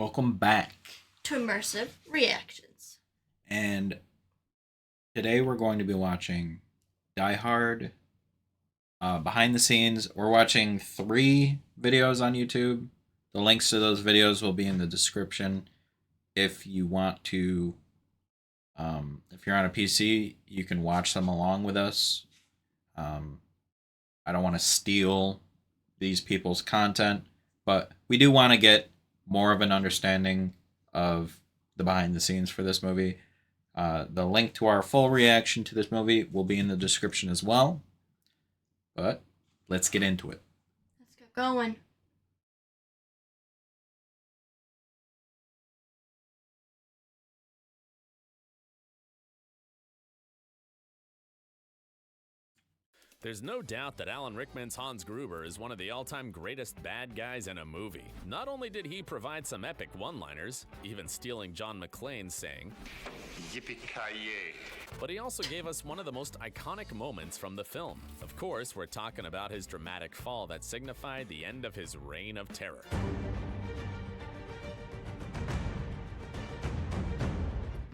Welcome back. To Immersive Reactions. And today we're going to be watching Die Hard behind the scenes. We're watching 3 videos on YouTube. The links to those videos will be in the description. If you want to, if you're on a PC, you can watch them along with us. I don't want to steal these people's content, but we do want to get more of an understanding of the behind the scenes for this movie. The link to our full reaction to this movie will be in the description as well. But let's get into it. Let's get going. There's no doubt that Alan Rickman's Hans Gruber is one of the all-time greatest bad guys in a movie. Not only did he provide some epic one-liners, even stealing John McClane's saying, "Yippee-ki-yay," but he also gave us one of the most iconic moments from the film. Of course, we're talking about his dramatic fall that signified the end of his reign of terror.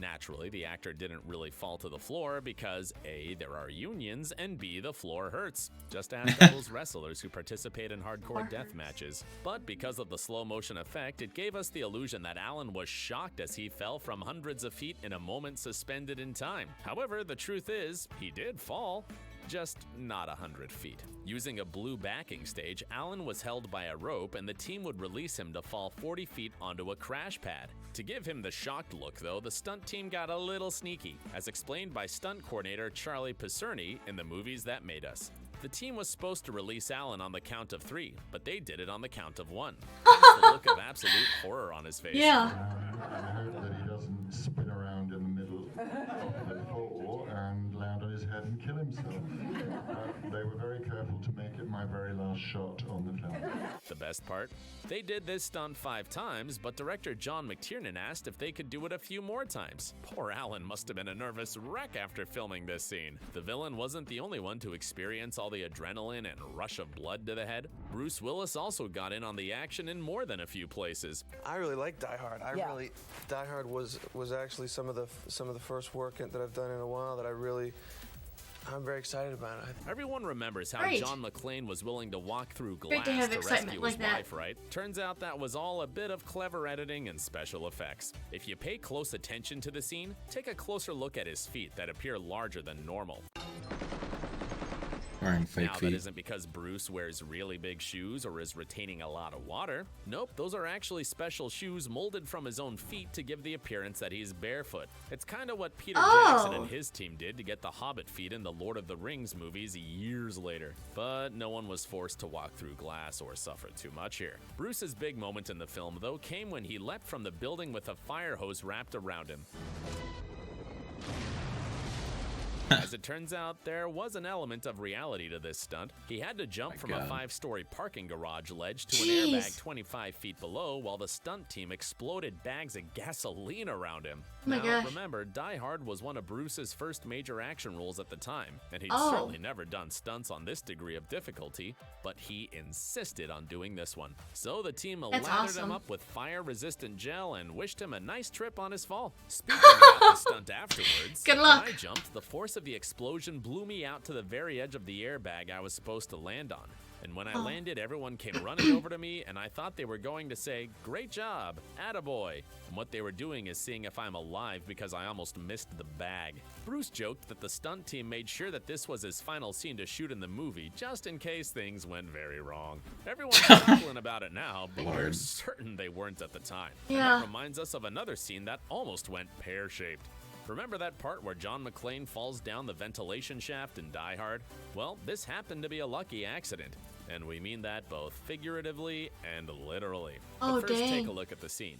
Naturally, the actor didn't really fall to the floor because A, there are unions, and B, the floor hurts. Just ask those wrestlers who participate in hardcore death matches. But because of the slow motion effect, it gave us the illusion that Alan was shocked as he fell from hundreds of feet in a moment suspended in time. However, the truth is, he did fall. Just not 100 feet. Using a blue backing stage, Alan was held by a rope and the team would release him to fall 40 feet onto a crash pad. To give him the shocked look though, the stunt team got a little sneaky, as explained by stunt coordinator Charlie Picerni in the Movies That Made Us. The team was supposed to release Alan on the count of 3, but they did it on the count of 1. Hence the look of absolute horror on his face. Yeah. I hope that he doesn't spin around in the middle of the floor and land on his head and kill himself. They were very careful to make it my very last shot on the film. The best part? They did this stunt 5 times, but director John McTiernan asked if they could do it a few more times. Poor Alan must have been a nervous wreck after filming this scene. The villain wasn't the only one to experience all the adrenaline and rush of blood to the head. Bruce Willis also got in on the action in more than a few places. I really like Die Hard. Die Hard was actually some of the first work that I've done in a while that I'm very excited about it. Everyone remembers how Great. John McClane was willing to walk through Great glass to have to excitement rescue his like that. wife, right? Turns out that was all a bit of clever editing and special effects. If you pay close attention to the scene, take a closer look at his feet that appear larger than normal. Wearing fake Now, that feet. isn't because Bruce wears really big shoes or is retaining a lot of water. Nope, those are actually special shoes molded from his own feet to give the appearance that he's barefoot. It's kind of what Peter Jackson and his team did to get the Hobbit feet in the Lord of the Rings movies years later. But no one was forced to walk through glass or suffer too much here. Bruce's big moment in the film, though, came when he leapt from the building with a fire hose wrapped around him. As it turns out, there was an element of reality to this stunt. He had to jump from a 5-story parking garage ledge to an airbag 25 feet below while the stunt team exploded bags of gasoline around him. Oh my Now, gosh. remember, Die Hard was one of Bruce's first major action roles at the time, and he'd Oh. certainly never done stunts on this degree of difficulty, but he insisted on doing this one. So the team That's lathered him awesome. up with fire-resistant gel and wished him a nice trip on his fall. Speaking about the stunt afterwards, Good luck. when I jumped, the force of the explosion blew me out to the very edge of the airbag I was supposed to land on. And when I landed, everyone came running over to me, and I thought they were going to say, "Great job, attaboy." And what they were doing is seeing if I'm alive because I almost missed the bag. Bruce joked that the stunt team made sure that this was his final scene to shoot in the movie, just in case things went very wrong. Everyone's chuckling about it now, but we're Lord. certain they weren't at the time. And Yeah. that reminds us of another scene that almost went pear-shaped. Remember that part where John McClane falls down the ventilation shaft in Die Hard? Well, this happened to be a lucky accident, and we mean that both figuratively and literally. Oh, but first, dang. take a look at the scene.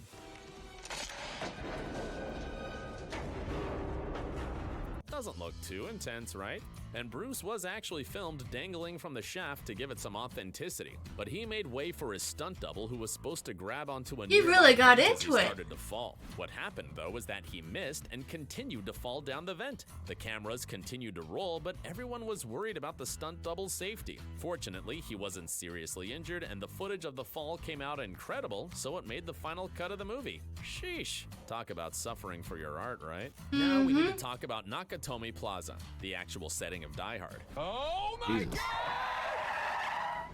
Doesn't look too intense, right? And Bruce was actually filmed dangling from the shaft to give it some authenticity. But he made way for his stunt double, who was supposed to grab onto a He nearby really got vent as into he it. started to fall. What happened, though, was that he missed and continued to fall down the vent. The cameras continued to roll, but everyone was worried about the stunt double's safety. Fortunately, he wasn't seriously injured, and the footage of the fall came out incredible, so it made the final cut of the movie. Sheesh. Talk about suffering for your art, right? Now we need to talk about Nakatomi Plaza, the actual setting of Die Hard. Oh my Jesus.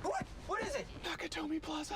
God! What is it? Nakatomi Plaza.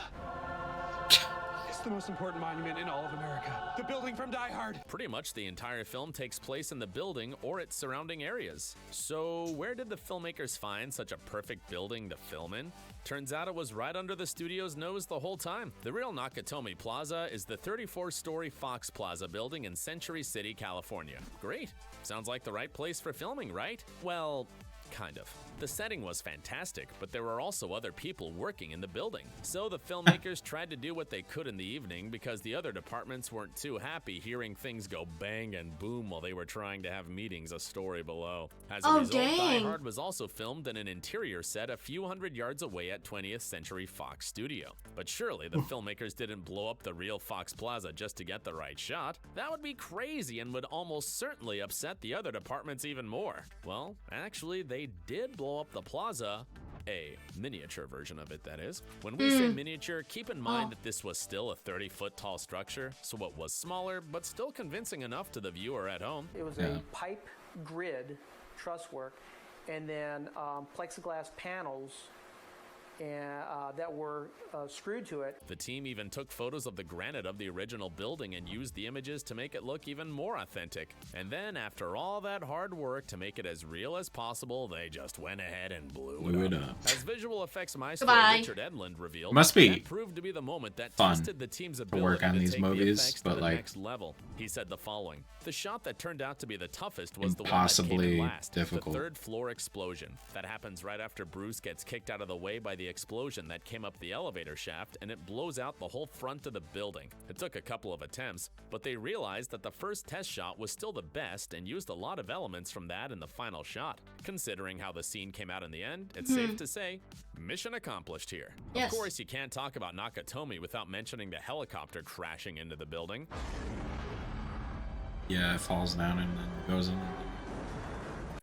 It's the most important monument in all of America. The building from Die Hard. Pretty much the entire film takes place in the building or its surrounding areas. So where did the filmmakers find such a perfect building to film in? Turns out it was right under the studio's nose the whole time. The real Nakatomi Plaza is the 34-story Fox Plaza building in Century City, California. Great. Sounds like the right place for filming, right? Well, kind of. The setting was fantastic, but there were also other people working in the building. So the filmmakers tried to do what they could in the evening because the other departments weren't too happy hearing things go bang and boom while they were trying to have meetings a story below. As a Oh, result, Die dang. Hard was also filmed in an interior set a few hundred yards away at 20th Century Fox Studio. But surely the filmmakers didn't blow up the real Fox Plaza just to get the right shot. That would be crazy and would almost certainly upset the other departments even more. Well, actually, they did blow up the plaza. A miniature version of it, that is. When we say miniature, keep in mind that this was still a 30-foot tall structure, so it was smaller, but still convincing enough to the viewer at home. It was Yeah. a pipe grid truss work, and then plexiglass panels that were screwed to it. The team even took photos of the granite of the original building and used the images to make it look even more authentic. And then, after all that hard work to make it as real as possible, they just went ahead and blew it up. As visual effects maestro Goodbye. Richard Edlund revealed, Must be that proved to be the moment that fun tested the team's to ability work on to these take the movies, effects but, to the like, next level. He said the following: "The shot that turned out to be the toughest was the one that came Impossibly in last, difficult. the third floor explosion. That happens right after Bruce gets kicked out of the way by the explosion that came up the elevator shaft, and it blows out the whole front of the building. It took a couple of attempts, but they realized that the first test shot was still the best and used a lot of elements from that in the final shot. Considering how the scene came out in the end, it's safe to say, mission accomplished here." Yes. Of course, you can't talk about Nakatomi without mentioning the helicopter crashing into the building. Yeah, it falls down and then goes in.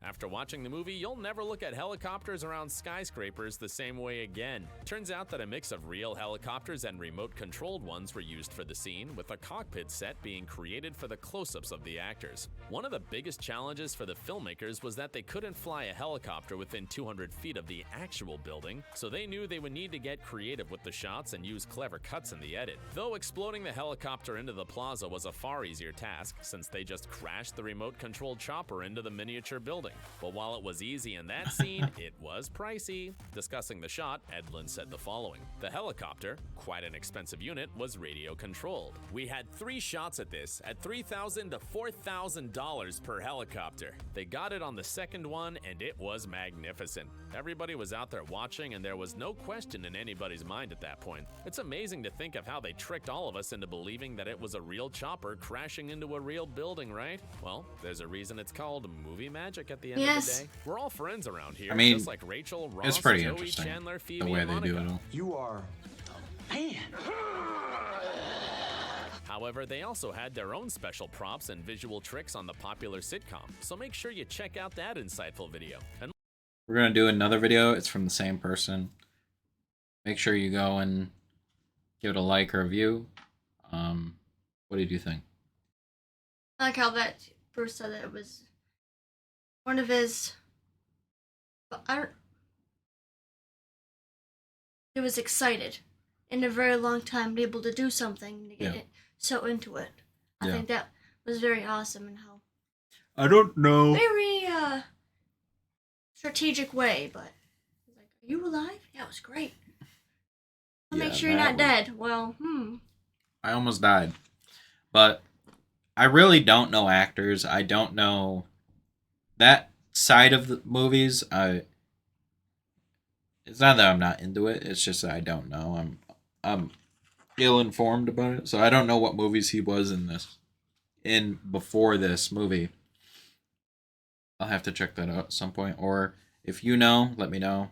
After watching the movie, you'll never look at helicopters around skyscrapers the same way again. Turns out that a mix of real helicopters and remote-controlled ones were used for the scene, with a cockpit set being created for the close-ups of the actors. One of the biggest challenges for the filmmakers was that they couldn't fly a helicopter within 200 feet of the actual building, so they knew they would need to get creative with the shots and use clever cuts in the edit. Though exploding the helicopter into the plaza was a far easier task, since they just crashed the remote-controlled chopper into the miniature building. But while it was easy in that scene, it was pricey. Discussing the shot, Edlund said the following: "The helicopter, quite an expensive unit, was radio controlled. We had 3 shots at this, at $3,000 to $4,000 per helicopter. They got it on the second one, and it was magnificent. Everybody was out there watching, and there was no question in anybody's mind at that point. It's amazing to think of how they tricked all of us into believing that it was a real chopper crashing into a real building, right? Well, there's a reason it's called movie magic at the end of Yes. the day. We're all friends around here, I mean, just like Rachel, Ross, it's pretty Joey, interesting Chandler, Phoebe, the way and they do Monica. it all. You are a man. However, they also had their own special props and visual tricks on the popular sitcom, so make sure you check out that insightful video. And We're gonna do another video. It's from the same person. Make sure you go and give it a like or a view. What did you think? I like how that Bruce said that it was one of his. He was excited in a very long time to be able to do something to get Yeah. it so into it. I Yeah. think that was very awesome and how I don't know. very strategic way. But he's like, "Are you alive? Yeah, it was great. I'll make Yeah, sure you're not that dead." Well, I almost died. But I really don't know actors. I don't know that side of the movies. It's not that I'm not into it. It's just that I don't know. I'm ill-informed about it. So I don't know what movies he was in before this movie. I'll have to check that out at some point. Or if you know, let me know.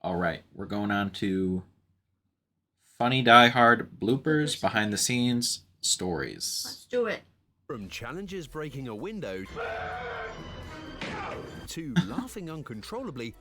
All right, we're going on to funny Die Hard bloopers, behind the scenes stories. Let's do it. From challenges breaking a window to laughing uncontrollably,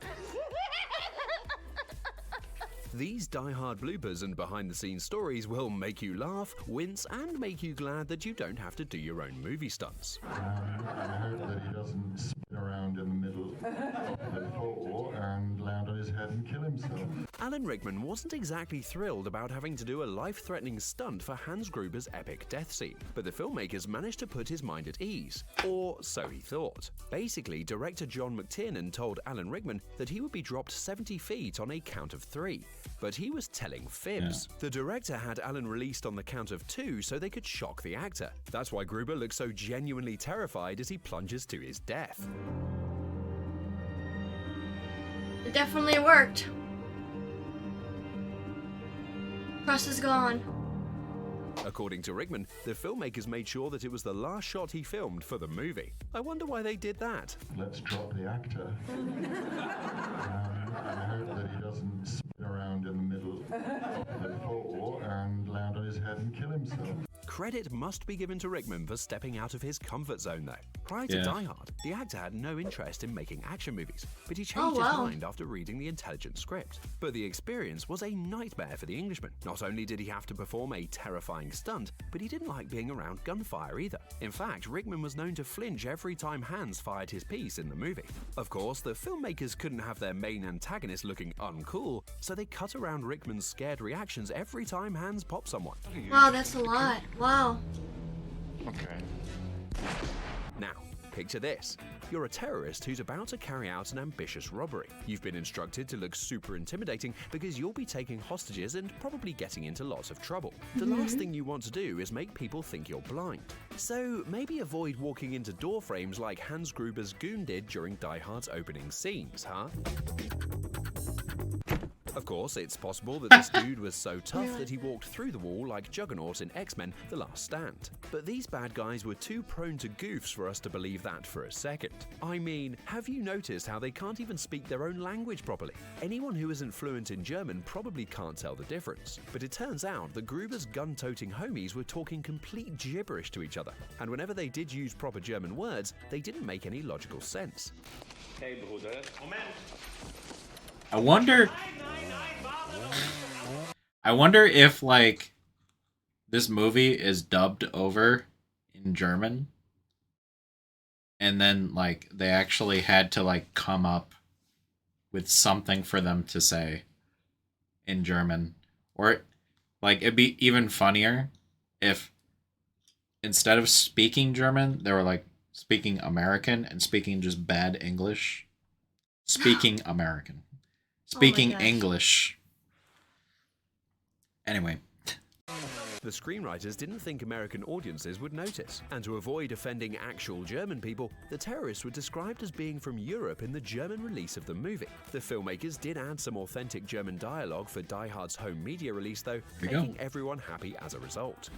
these Die Hard bloopers and behind-the-scenes stories will make you laugh, wince, and make you glad that you don't have to do your own movie stunts. I hope that he doesn't spin around in the middle of the floor and land on his head and kill himself. Alan Rickman wasn't exactly thrilled about having to do a life-threatening stunt for Hans Gruber's epic death scene, but the filmmakers managed to put his mind at ease. Or so he thought. Basically, director John McTiernan told Alan Rickman that he would be dropped 70 feet on a count of 3. But he was telling fibs. Yeah. The director had Alan released on the count of 2 so they could shock the actor. That's why Gruber looks so genuinely terrified as he plunges to his death. It definitely worked. Trust is gone. According to Rickman, the filmmakers made sure that it was the last shot he filmed for the movie. I wonder why they did that. Let's drop the actor. I hope that he doesn't spin around in the middle of the floor and land on his head and kill himself. Credit must be given to Rickman for stepping out of his comfort zone, though. Prior to Die Hard, the actor had no interest in making action movies, but he changed his mind after reading the intelligent script. But the experience was a nightmare for the Englishman. Not only did he have to perform a terrifying stunt, but he didn't like being around gunfire either. In fact, Rickman was known to flinch every time Hans fired his piece in the movie. Of course, the filmmakers couldn't have their main antagonist looking uncool, so they cut around Rickman's scared reactions every time Hans popped someone. Wow, that's a lot. Wow. Okay. Now, picture this. You're a terrorist who's about to carry out an ambitious robbery. You've been instructed to look super intimidating because you'll be taking hostages and probably getting into lots of trouble. The last thing you want to do is make people think you're blind. So maybe avoid walking into door frames like Hans Gruber's goon did during Die Hard's opening scenes, huh? Of course, it's possible that this dude was so tough that he walked through the wall like Juggernaut in X-Men: The Last Stand. But these bad guys were too prone to goofs for us to believe that for a second. I mean, have you noticed how they can't even speak their own language properly? Anyone who isn't fluent in German probably can't tell the difference. But it turns out that Gruber's gun-toting homies were talking complete gibberish to each other. And whenever they did use proper German words, they didn't make any logical sense. Hey, Bruder. Moment. I wonder if, like, this movie is dubbed over in German, and then, like, they actually had to, like, come up with something for them to say in German. Or, like, it'd be even funnier if instead of speaking German, they were, like, speaking American and speaking just bad English. Speaking American. Speaking English. Anyway. The screenwriters didn't think American audiences would notice, and to avoid offending actual German people, the terrorists were described as being from Europe in the German release of the movie. The filmmakers did add some authentic German dialogue for Die Hard's home media release, though, making everyone happy as a result.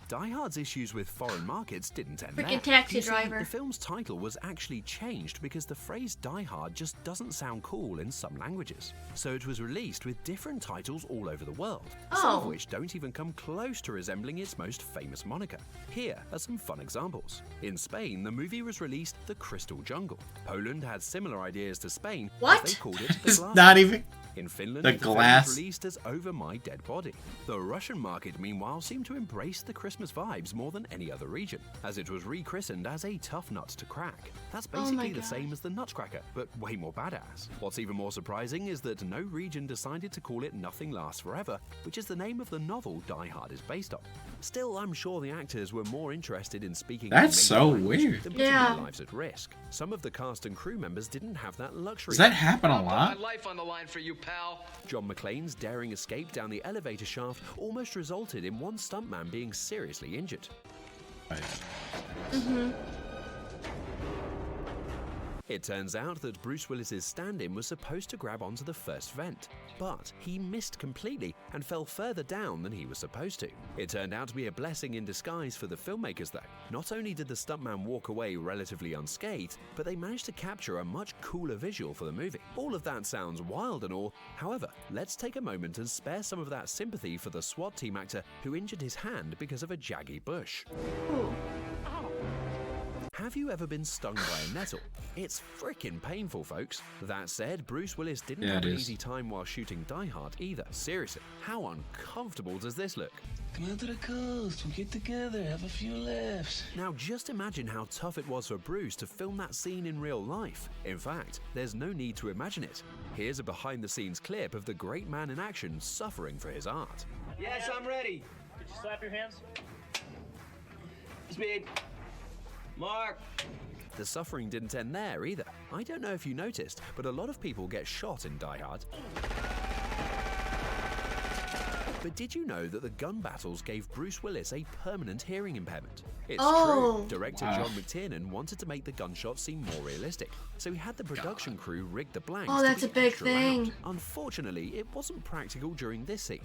Die Hard's issues with foreign markets didn't end there. Freaking taxi driver. The film's title was actually changed because the phrase Die Hard just doesn't sound cool in some languages. So it was released with different titles all over the world, some of which don't even come close to resembling its most famous moniker. Here are some fun examples. In Spain, the movie was released The Crystal Jungle. Poland had similar ideas to Spain, as they called it The Glass. Not even... In Finland, the film glass was released as Over My Dead Body. The Russian market, meanwhile, seemed to embrace the Christmas vibes more than any other region, as it was rechristened as A Tough Nut to Crack. That's basically the same as the Nutcracker, but way more badass. What's even more surprising is that no region decided to call it Nothing Lasts Forever, which is the name of the novel Die Hard is based on. Still, I'm sure the actors were more interested in speaking That's so weird. than putting their lives at risk. Some of the cast and crew members didn't have that luxury. Does that happen a lot? Put my life on the line for you, pal. John McClane's daring escape down the elevator shaft almost resulted in one stuntman being seriously injured. It turns out that Bruce Willis's stand-in was supposed to grab onto the first vent, but he missed completely and fell further down than he was supposed to. It turned out to be a blessing in disguise for the filmmakers though. Not only did the stuntman walk away relatively unscathed, but they managed to capture a much cooler visual for the movie. All of that sounds wild and all, however, let's take a moment and spare some of that sympathy for the SWAT team actor who injured his hand because of a jaggy bush. Ooh. Have you ever been stung by a nettle? It's freaking painful, folks. That said, Bruce Willis didn't have an easy time while shooting Die Hard either. Seriously, how uncomfortable does this look? Come out to the coast, we'll get together, have a few laughs. Now just imagine how tough it was for Bruce to film that scene in real life. In fact, there's no need to imagine it. Here's a behind-the-scenes clip of the great man in action suffering for his art. Yes, I'm ready. Could you slap your hands? Speed. Mark. The suffering didn't end there either. I don't know if you noticed, but a lot of people get shot in Die Hard. But did you know that the gun battles gave Bruce Willis a permanent hearing impairment? It's true. Director John McTiernan wanted to make the gunshots seem more realistic, so he had the production crew rig the blanks. Oh, that's a big extra thing. loud. Unfortunately, it wasn't practical during this scene.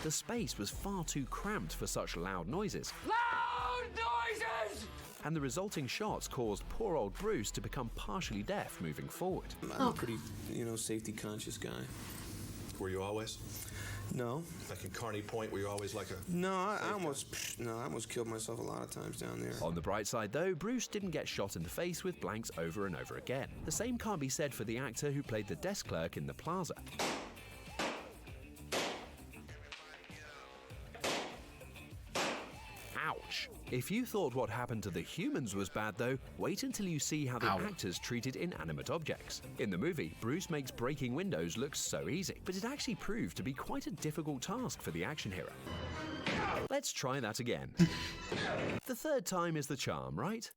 The space was far too cramped for such loud noises. Loud noises! And the resulting shots caused poor old Bruce to become partially deaf moving forward. I'm a pretty, safety conscious guy. Were you always? No. Like in Kearney Point, were you always like a... No, I almost killed myself a lot of times down there. On the bright side though, Bruce didn't get shot in the face with blanks over and over again. The same can't be said for the actor who played the desk clerk in the plaza. Ouch. If you thought what happened to the humans was bad though, wait until you see how the actors treated inanimate objects. In the movie, Bruce makes breaking windows look so easy, but it actually proved to be quite a difficult task for the action hero. Let's try that again. The third time is the charm, right?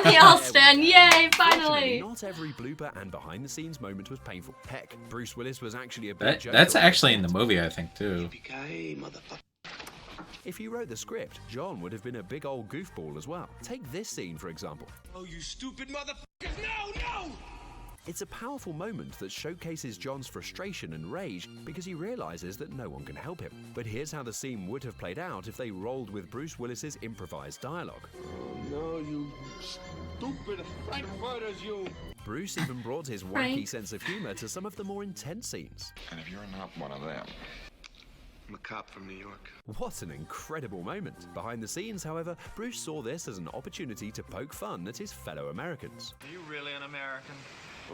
They all stand, yay, finally! Not every blooper and behind-the-scenes moment was painful. Heck, Bruce Willis was actually a bit joke. That's actually in the movie, I think, too. If he wrote the script, John would have been a big old goofball as well. Take this scene, for example. Oh, you stupid motherfuckers! No! It's a powerful moment that showcases John's frustration and rage because he realizes that no one can help him. But here's how the scene would have played out if they rolled with Bruce Willis's improvised dialogue. Oh, no, you stupid Frankfurters, you! Bruce even brought his wacky sense of humor to some of the more intense scenes. And if you're not one of them, I'm a cop from New York. What an incredible moment. Behind the scenes, however, Bruce saw this as an opportunity to poke fun at his fellow Americans. Are you really an American?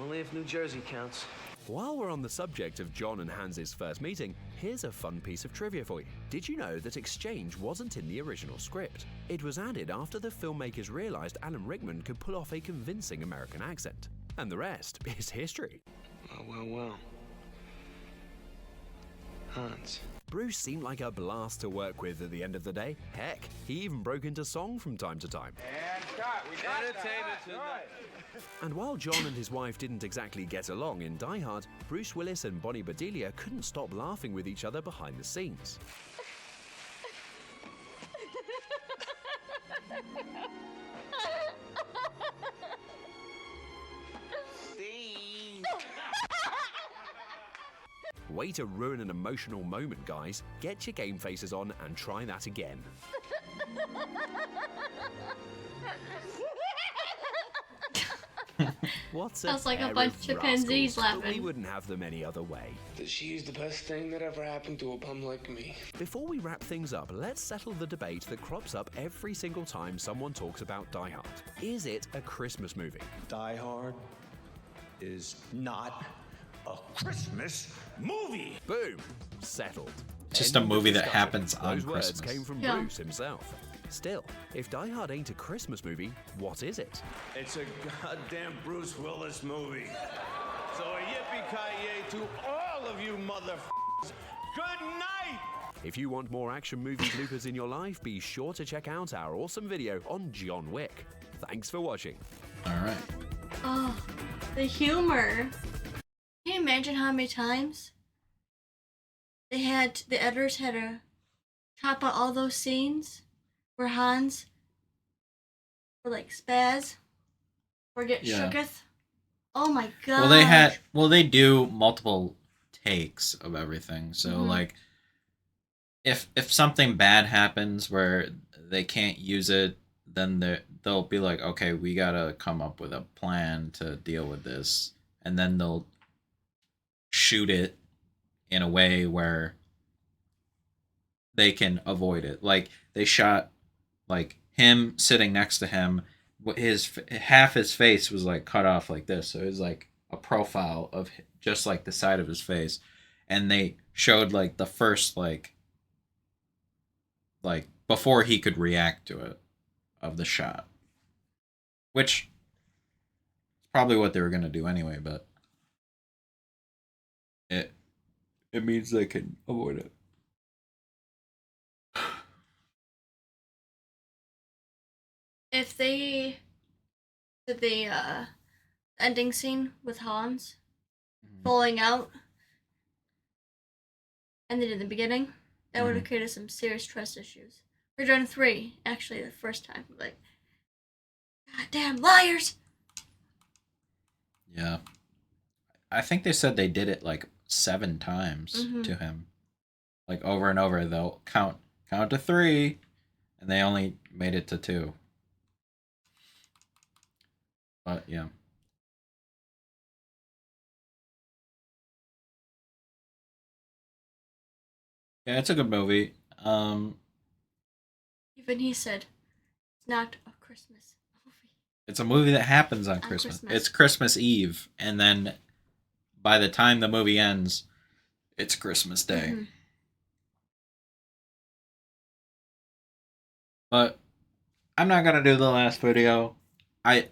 Only if New Jersey counts. While we're on the subject of John and Hans's first meeting, here's a fun piece of trivia for you. Did you know that exchange wasn't in the original script? It was added after the filmmakers realized Alan Rickman could pull off a convincing American accent. And the rest is history. Well. Hans. Bruce seemed like a blast to work with at the end of the day. Heck, he even broke into song from time to time. And cut. We got entertainment tonight. And while John and his wife didn't exactly get along in Die Hard, Bruce Willis and Bonnie Bedelia couldn't stop laughing with each other behind the scenes. Way to ruin an emotional moment, guys. Get your game faces on and try that again. Sounds like a bunch of chimpanzees laughing. We wouldn't have them any other way. She's the best thing that ever happened to a bum like me. Before we wrap things up, let's settle the debate that crops up every single time someone talks about Die Hard. Is it a Christmas movie? Die Hard is not a Christmas movie. Boom. Settled. Just a movie that happens on Those words Christmas. came from Bruce himself. Still, if Die Hard ain't a Christmas movie, what is it? It's a goddamn Bruce Willis movie. So a yippee-ki-yay to all of you motherfuckers. Good night! If you want more action movie bloopers in your life, be sure to check out our awesome video on John Wick. Thanks for watching. All right. Oh, the humor. Can you imagine how many times the editors had to chop out all those scenes where Hans or like spaz or get shooketh. Oh my god. Well they do multiple takes of everything. So like if something bad happens where they can't use it, then they'll be like, okay, we gotta come up with a plan to deal with this, and then they'll shoot it in a way where they can avoid it. Like they shot like him sitting next to him, his half his face was like cut off like this, so it was like a profile of just like the side of his face, and they showed like the first like before he could react to it of the shot, which is probably what they were gonna do anyway, but it means they can avoid it. If they did the ending scene with Hans falling out, and they did the beginning, that would have created some serious trust issues. We're doing 3, actually, the first time. Like, goddamn liars! Yeah. I think they said they did it like 7 times to him. Like over and over. They'll count to 3, and they only made it to 2. But yeah. Yeah, it's a good movie. Even he said, it's not a Christmas movie. It's a movie that happens on Christmas. It's Christmas Eve, and then by the time the movie ends, it's Christmas Day. But I'm not gonna do the last video. I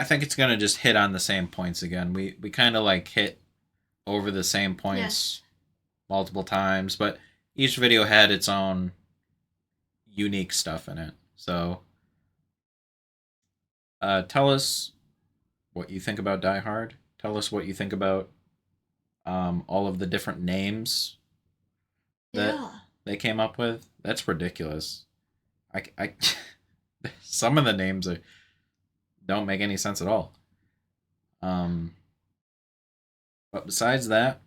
think it's gonna just hit on the same points again. We kind of like hit over the same points multiple times, but each video had its own unique stuff in it. So tell us what you think about Die Hard. Tell us what you think about all of the different names that they came up with. That's ridiculous. I some of the names don't make any sense at all. But besides that,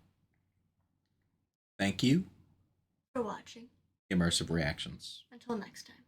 thank you for watching Immersive Reactions. Until next time.